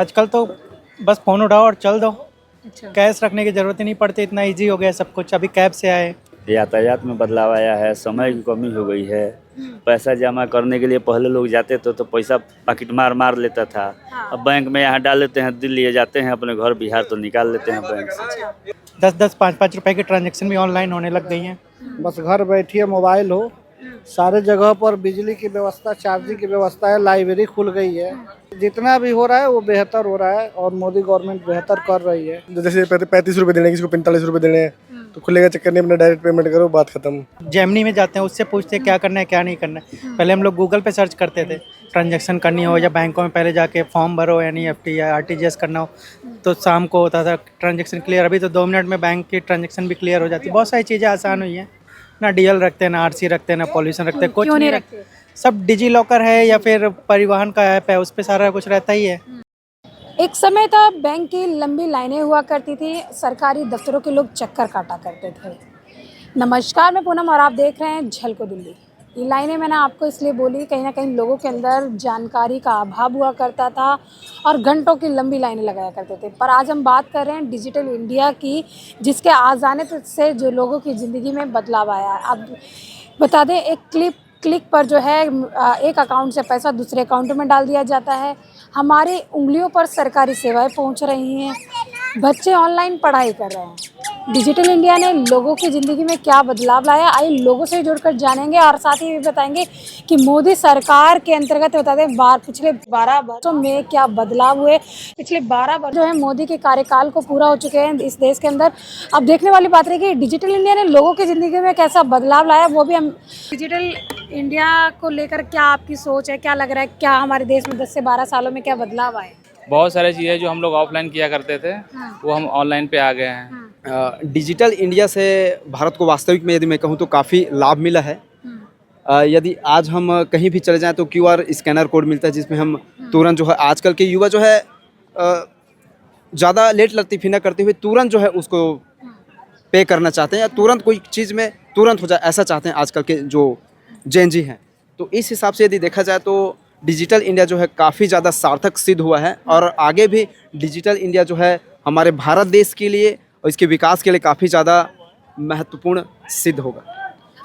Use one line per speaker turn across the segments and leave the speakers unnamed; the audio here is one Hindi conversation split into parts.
आजकल तो बस फ़ोन उठाओ और चल दो।
अच्छा।
कैश रखने की ज़रूरत ही नहीं पड़ती, इतना इजी हो गया सब कुछ। अभी कैब से आए।
यातायात में बदलाव आया है, समय की कमी हो गई है। पैसा जमा करने के लिए पहले लोग जाते थे तो पैसा पॉकेट मार मार लेता था।
हाँ।
अब बैंक में यहाँ डाल लेते हैं, दिल्ली ले जाते हैं अपने घर बिहार तो निकाल लेते हैं बैंक से।
अच्छा।
10-10, 5-5 रुपए की ट्रांजैक्शन भी ऑनलाइन होने लग गई हैं।
बस घर बैठिए, मोबाइल हो, सारे जगह पर बिजली की व्यवस्था, चार्जिंग की व्यवस्था है, लाइब्रेरी खुल गई है। जितना भी हो रहा है वो बेहतर हो रहा है और मोदी गवर्नमेंट बेहतर कर रही है।
जैसे 35 रुपए देने, किसी को 45 रुपए देने, तो खुलेगा चक्कर नहीं, अपना डायरेक्ट पेमेंट करो, बात खत्म।
जेमिनी में जाते हैं, उससे पूछते हैं क्या करना है क्या नहीं करना है। पहले हम लोग गूगल पे सर्च करते थे, ट्रांजैक्शन करनी हो या बैंकों में पहले जाके फॉर्म भरो, एनईएफटी या आरटीजीएस करना हो तो शाम को होता था ट्रांजैक्शन क्लियर। अभी तो 2 मिनट में बैंक की ट्रांजैक्शन भी क्लियर हो जाती है। बहुत सारी चीज़ें आसान हुई हैं। ना डीएल रखते हैं, ना आरसी रखते हैं, ना पॉल्यूशन रखते हैं, कुछ
क्यों नहीं
नहीं
रखते?
सब डिजी लॉकर है या फिर परिवहन का ऐप है, उस पर सारा कुछ रहता ही है।
एक समय था बैंक की लंबी लाइनें हुआ करती थी, सरकारी दफ्तरों के लोग चक्कर काटा करते थे। नमस्कार, मैं पूनम और आप देख रहे हैं झलको दिल्ली। ये लाइनें मैंने आपको इसलिए बोली, कहीं ना कहीं लोगों के अंदर जानकारी का अभाव हुआ करता था और घंटों की लंबी लाइनें लगाया करते थे। पर आज हम बात कर रहे हैं डिजिटल इंडिया की, जिसके आ जाने से जो लोगों की ज़िंदगी में बदलाव आया है। अब बता दें, एक क्लिक पर जो है एक अकाउंट से पैसा दूसरे अकाउंट में डाल दिया जाता है। हमारी उंगलियों पर सरकारी सेवाएं पहुंच रही हैं, बच्चे ऑनलाइन पढ़ाई कर रहे हैं। डिजिटल इंडिया ने लोगों की ज़िंदगी में क्या बदलाव लाया, आइए लोगों से जुड़कर जानेंगे और साथ ही भी बताएंगे कि मोदी सरकार के अंतर्गत बता दें पिछले 12 वर्षों में क्या बदलाव हुए। पिछले 12 वर्ष जो है मोदी के कार्यकाल को पूरा हो चुके हैं इस देश के अंदर। अब देखने वाली बात रही कि डिजिटल इंडिया ने लोगों की ज़िंदगी में कैसा बदलाव लाया, वो भी हम डिजिटल इंडिया को लेकर क्या आपकी सोच है, क्या लग रहा है, क्या हमारे देश में 10 से 12 सालों में क्या बदलाव आए?
बहुत सारी चीज़ें जो हम लोग ऑफलाइन किया करते थे वो हम ऑनलाइन पे आ गए हैं।
डिजिटल इंडिया से भारत को वास्तविक में यदि मैं कहूँ तो काफ़ी लाभ मिला है। यदि आज हम कहीं भी चले जाएं तो क्यूआर स्कैनर कोड मिलता है, जिसमें हम तुरंत जो है, आजकल के युवा जो है ज़्यादा लेट लतीफ़ी न करते हुए तुरंत जो है उसको पे करना चाहते हैं या तुरंत कोई चीज़ में तुरंत हो जाए, ऐसा चाहते हैं आजकल के जो जेन जी हैं। तो इस हिसाब से यदि देखा जाए तो डिजिटल इंडिया जो है काफ़ी ज़्यादा सार्थक सिद्ध हुआ है और आगे भी डिजिटल इंडिया जो है हमारे भारत देश के लिए और इसके विकास के लिए काफ़ी ज़्यादा महत्वपूर्ण सिद्ध होगा।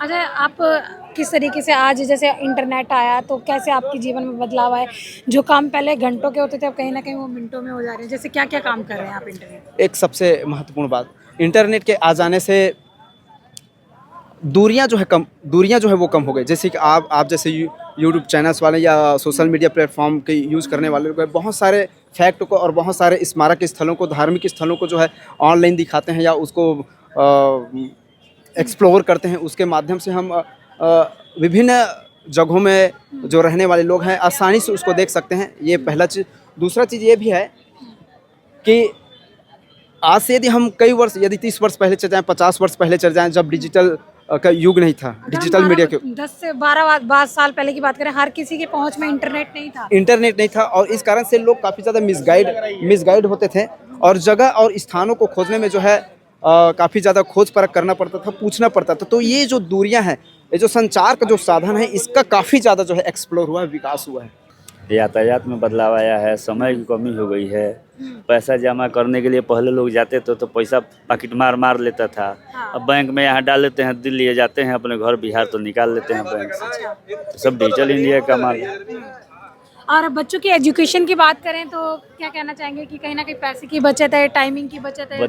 अच्छा, आप किस तरीके से आज जैसे इंटरनेट आया तो कैसे आपके जीवन में बदलाव आए? जो काम पहले घंटों के होते थे अब कहीं ना कहीं वो मिनटों में हो जा रहे हैं। जैसे क्या क्या काम कर रहे हैं आप इंटरनेट?
एक सबसे महत्वपूर्ण बात, इंटरनेट के आ जाने से दूरियां जो है वो कम हो गई। जैसे कि आप जैसे यूट्यूब चैनल्स वाले या सोशल मीडिया प्लेटफॉर्म के यूज़ करने वाले लोग बहुत सारे फैक्ट को और बहुत सारे स्मारक स्थलों को, धार्मिक स्थलों को जो है ऑनलाइन दिखाते हैं या उसको एक्सप्लोर करते हैं। उसके माध्यम से हम विभिन्न जगहों में जो रहने वाले लोग हैं आसानी से उसको देख सकते हैं। ये पहला चीज़। दूसरा चीज़ ये भी है कि आज से यदि हम कई वर्ष, यदि 30 वर्ष पहले चले जाएँ, 50 वर्ष पहले चले जाएँ, जब डिजिटल का युग नहीं था, डिजिटल मीडिया के
10 से 12 साल पहले की बात करें, हर किसी के पहुंच में इंटरनेट नहीं था
और इस कारण से लोग काफ़ी ज़्यादा मिसगाइड होते थे और जगह और स्थानों को खोजने में जो है काफ़ी ज़्यादा खोज परख करना पड़ता था, पूछना पड़ता था। तो ये जो दूरियां हैं, ये जो संचार का जो साधन है, इसका काफ़ी ज़्यादा जो है एक्सप्लोर हुआ है, विकास हुआ है।
यातायात में बदलाव आया है, समय की कमी हो गई है। पैसा जमा करने के लिए पहले लोग जाते थे तो पैसा पॉकेट मार मार लेता था। अब बैंक में यहाँ डाल लेते हैं, दिल्ली ले जाते हैं अपने घर बिहार तो निकाल लेते हैं बैंक से। तो सब डिजिटल इंडिया का माल है।
और बच्चों की एजुकेशन की बात करें तो क्या कहना चाहेंगे कि कहीं ना कहीं पैसे की बचत है, टाइमिंग की बचत है?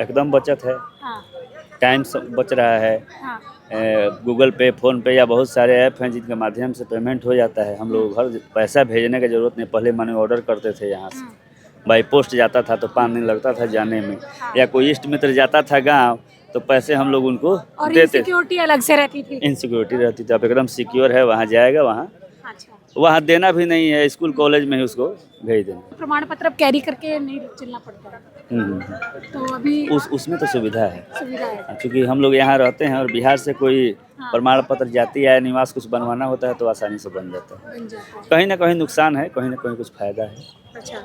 एकदम बचत है।
हाँ।
टाइम बच रहा है।
हाँ।
गूगल पे, फ़ोन पे या बहुत सारे ऐप हैं जिनके माध्यम से पेमेंट हो जाता है। हम लोग घर पैसा भेजने की ज़रूरत नहीं। पहले मनी ऑर्डर करते थे, यहाँ से बाई पोस्ट जाता था तो 5 दिन लगता था जाने में, या कोई इष्ट मित्र जाता था गांव तो पैसे हम लोग उनको देते।
इनसिक्योरिटी अलग से रहती थी।
इनसिक्योरिटी रहती थी। अब एकदम सिक्योर है, वहाँ जाएगा, वहाँ देना भी नहीं है, स्कूल कॉलेज में ही उसको भेज देना।
प्रमाण पत्र अब कैरी करके नहीं चलना पड़ता है। तो अभी
उसमें तो सुविधा है,
है।
क्योंकि हम लोग यहाँ रहते हैं और बिहार से कोई प्रमाण पत्र, जाति या निवास कुछ बनवाना होता है तो आसानी से बन जाता है। कहीं ना कहीं नुकसान है, कहीं ना कहीं कुछ फायदा है।
अच्छा,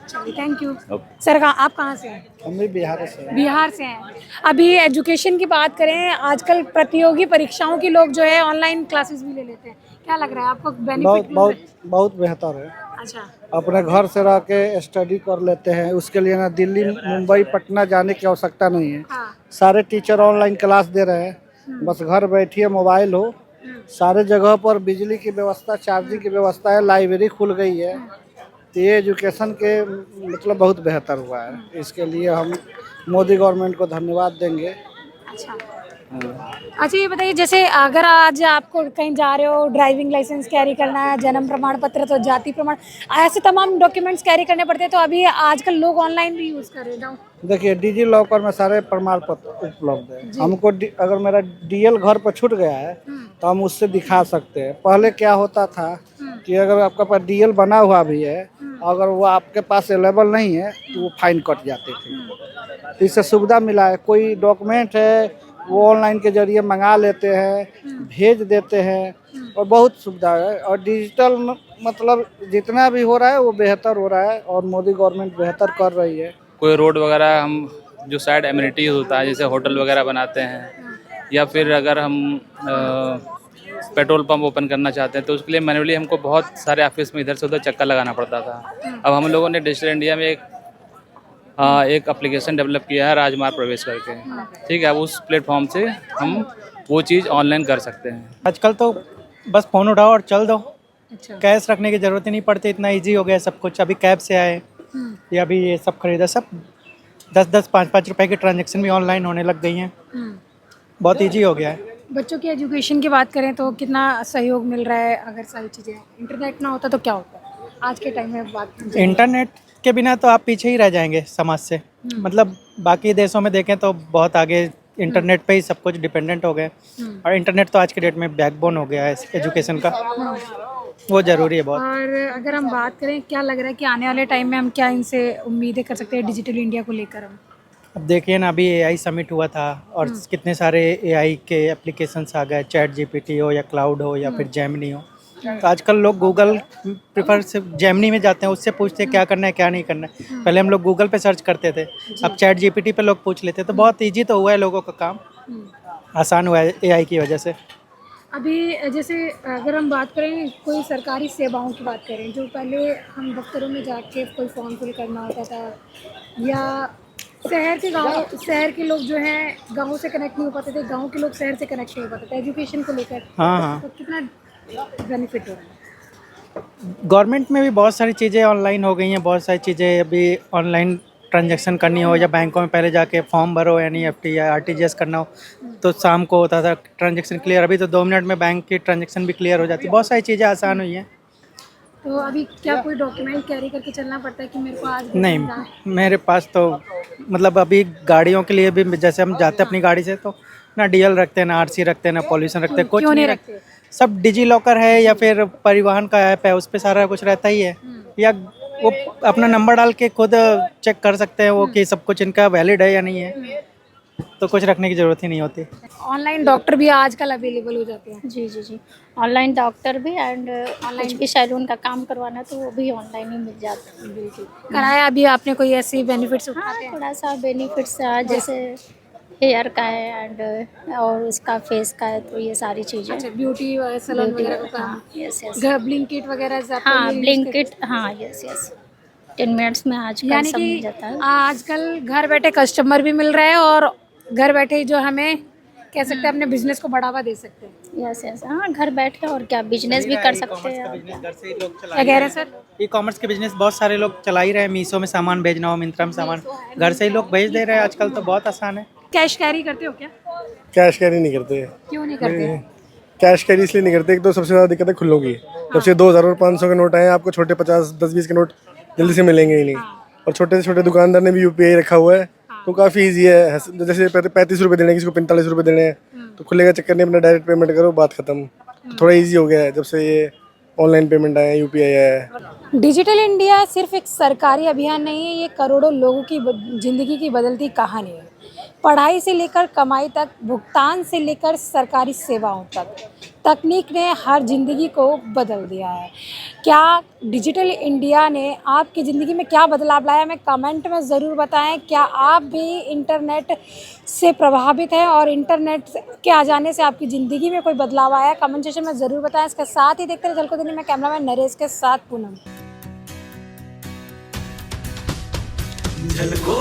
चलिए, थैंक यू सर। आप कहाँ से हैं?
हम भी बिहार से हैं।
बिहार से हैं। अभी एजुकेशन की बात करें, आजकल प्रतियोगी परीक्षाओं की लोग जो है ऑनलाइन क्लासेस भी ले लेते हैं। क्या लग रहा है आपको बेनिफिट?
बहुत बेहतर है।
अच्छा।
अपने घर से रह के स्टडी कर लेते हैं। उसके लिए ना दिल्ली, मुंबई, पटना जाने की आवश्यकता नहीं है।
हाँ।
सारे टीचर ऑनलाइन क्लास दे रहे हैं। बस घर बैठिए, मोबाइल हो, सारे जगह पर बिजली की व्यवस्था, चार्जिंग की व्यवस्था है, लाइब्रेरी खुल गई है। तो ये एजुकेशन के मतलब बहुत बेहतर हुआ है। इसके लिए हम मोदी गवर्नमेंट को धन्यवाद देंगे।
अच्छा। अच्छा, ये बताइए, जैसे अगर आज आपको कहीं जा रहे हो, ड्राइविंग लाइसेंस कैरी करना है, जन्म प्रमाण पत्र, तो जाति प्रमाण, ऐसे तमाम डॉक्यूमेंट्स कैरी करने पड़ते हैं, तो अभी आजकल लोग ऑनलाइन भी यूज़ कर रहे हैं।
देखिए, डिजी लॉकर में सारे प्रमाण पत्र उपलब्ध है। हमको अगर मेरा डीएल घर पर छूट गया है तो हम उससे दिखा सकते हैं। पहले क्या होता था कि अगर आपका पास डीएल बना हुआ भी है, अगर वो आपके पास अवेलेबल नहीं है तो वो फाइन कट जाते थे। तो इससे सुविधा मिला है। कोई डॉक्यूमेंट है वो ऑनलाइन के जरिए मंगा लेते हैं, भेज देते हैं, और बहुत सुविधा है। और डिजिटल मतलब जितना भी हो रहा है वो बेहतर हो रहा है, और मोदी गवर्नमेंट बेहतर कर रही है।
कोई रोड वगैरह हम जो साइड एमिनिटीज होता है, जैसे होटल वगैरह बनाते हैं, या फिर अगर हम पेट्रोल पंप ओपन करना चाहते हैं तो उसके लिए मैन्युअली हमको बहुत सारे ऑफिस में इधर से उधर चक्कर लगाना पड़ता था। अब हम लोगों ने डिजिटल इंडिया में एक एप्लीकेशन डेवलप किया है, राजमार्ग प्रवेश करके। ठीक है, अब उस प्लेटफॉर्म से हम वो चीज़ ऑनलाइन कर सकते हैं।
आजकल तो बस फ़ोन उठाओ और चल दो।
अच्छा।
कैश रखने की ज़रूरत ही नहीं पड़ती, इतना इजी हो गया सब कुछ। अभी कैब से आए या अभी ये सब खरीदा, सब 10-10, 5-5 रुपए की ट्रांजैक्शन भी ऑनलाइन होने लग गई हैं। बहुत इजी हो गया है।
बच्चों की एजुकेशन की बात करें तो कितना सहयोग मिल रहा है? अगर सारी चीज़ें, इंटरनेट ना होता तो क्या होता आज के टाइम में? बात
इंटरनेट के बिना तो आप पीछे ही रह जाएंगे समाज से। मतलब बाकी देशों में देखें तो बहुत आगे, इंटरनेट पे ही सब कुछ डिपेंडेंट हो गए। और इंटरनेट तो आज के डेट में बैकबोन हो गया है एजुकेशन का, वो ज़रूरी है बहुत।
और अगर हम बात करें, क्या लग रहा है कि आने वाले टाइम में हम क्या इनसे उम्मीदें कर सकते हैं डिजिटल इंडिया को लेकर? हम
अब देखिए ना, अभी एआई समिट हुआ था और कितने सारे एआई के एप्लीकेशंस आ गए, चैट जीपीटी हो या क्लाउड हो या फिर जेमिनी हो। तो आजकल लोग गूगल प्रेफर से जेमिनी में जाते हैं, उससे पूछते हैं क्या करना है क्या नहीं करना है। पहले हम लोग गूगल पे सर्च करते थे, अब चैट जीपीटी पे लोग पूछ लेते हैं। तो बहुत ईजी तो हुआ है, लोगों का काम आसान हुआ है एआई की वजह से।
अभी जैसे अगर हम बात करें कोई सरकारी सेवाओं की बात करें, जो पहले हम दफ्तरों में जाके कोई फॉर्म फिल करना होता था, या शहर के लोग जो हैं गाँव से कनेक्ट नहीं हो पाते थे, गाँव के लोग शहर से कनेक्ट नहीं हो पाते थे एजुकेशन को लेकर।
हाँ।
तो कितना बेनिफिट हो रहा है?
गवर्नमेंट में भी बहुत सारी चीज़ें ऑनलाइन हो गई हैं। बहुत सारी चीज़ें अभी ऑनलाइन ट्रांजैक्शन करनी हो, या बैंकों में पहले जाके फॉर्म भरो, एनईएफटी या आरटीजीएस करना हो तो शाम को होता था ट्रांजैक्शन क्लियर। अभी तो 2 मिनट में बैंक की ट्रांजैक्शन भी क्लियर हो जाती है। बहुत सारी चीज़ें आसान हुई हैं।
तो अभी क्या कोई डॉक्यूमेंट कैरी करके चलना पड़ता है कि मेरे को आज
नहीं, मेरे पास तो मतलब अभी गाड़ियों के लिए भी, जैसे हम जाते हैं अपनी गाड़ी से तो ना डीएल रखते हैं, ना आरसी रखते हैं, ना पॉल्यूशन रखते हैं, कुछ
क्यों नहीं
नहीं
रखते?
सब डिजी लॉकर है या फिर परिवहन का ऐप है, उस पर सारा कुछ रहता ही है। या वो अपना नंबर डाल के खुद चेक कर सकते हैं वो कि सब कुछ इनका वैलिड है या नहीं है, तो कुछ रखने की ज़रूरत ही नहीं होती।
ऑनलाइन डॉक्टर भी आजकल अवेलेबल हो जाते हैं।
जी ऑनलाइन डॉक्टर भी, एंड कुछ भी सैलून का काम करवाना तो वो भी ऑनलाइन ही मिल जाता है। बिल्कुल
कराया अभी आपने कोई ऐसी बेनिफिट्स उठाते
हाँ,
हैं?
थोड़ा सा बेनिफिट्स है, जैसे हेयर का है एंड और उसका फेस का है, तो ये सारी चीज़ें।
अच्छा, ब्यूटी सैलून वगैरह का काम,
यस
घर ब्लिंकिट वगैरह से आपको
हाँ,
ये
ब्लिंकिट, हाँ यस 10 मिनट्स में आजकल
यानी
सब मिल जाता
कि
है।
आजकल घर बैठे कस्टमर भी मिल रहे हैं और घर बैठे ही जो हमें कह सकते हैं अपने बिजनेस को बढ़ावा दे सकते हैं।
यस हाँ, घर बैठे और क्या बिजनेस भी कर सकते हैं।
घर से ही लोग चला
क्या कह रहे हैं सर?
ई कॉमर्स के बिजनेस बहुत सारे लोग चला ही रहे हैं। मीशो में सामान भेजना हो, मिंत्रा में सामान, घर से ही लोग भेज दे रहे हैं आजकल, तो बहुत आसान है।
कैश कैरी करते हो क्या?
कैश कैरी नहीं करते।
क्यों नहीं करते?
कैश कैरी इसलिए नहीं करते, एक तो सबसे ज़्यादा दिक्कत है खुल्लों की। जब से 2000 और 500 के नोट आए हैं, आपको छोटे 50, 10-20 के नोट जल्दी से मिलेंगे ही नहीं। और छोटे से छोटे दुकानदार ने भी यूपीआई रखा हुआ है, तो काफ़ी ईजी है। जैसे 35 रुपये देने, किसी को 45 रुपये देने हैं, तो खुले का चक्कर नहीं, अपना डायरेक्ट पेमेंट करो, बात खत्म। तो थोड़ा ईजी हो गया है जब से ये ऑनलाइन पेमेंट आया है, यूपीआई आया है।
डिजिटल इंडिया सिर्फ एक सरकारी अभियान नहीं है, ये करोड़ों लोगों की ज़िंदगी की बदलती कहानी है। पढ़ाई से लेकर कमाई तक, भुगतान से लेकर सरकारी सेवाओं तक, तकनीक ने हर ज़िंदगी को बदल दिया है। क्या डिजिटल इंडिया ने आपकी ज़िंदगी में क्या बदलाव लाया? हमें कमेंट में ज़रूर बताएं। क्या आप भी इंटरनेट से प्रभावित हैं और इंटरनेट के आ जाने से आपकी ज़िंदगी में कोई बदलाव आया? कमेंट सेक्शन में ज़रूर बताएं। इसके साथ ही देखते रहे झलको दिल्ली में कैमरामैन नरेश के साथ पूनम।
झलको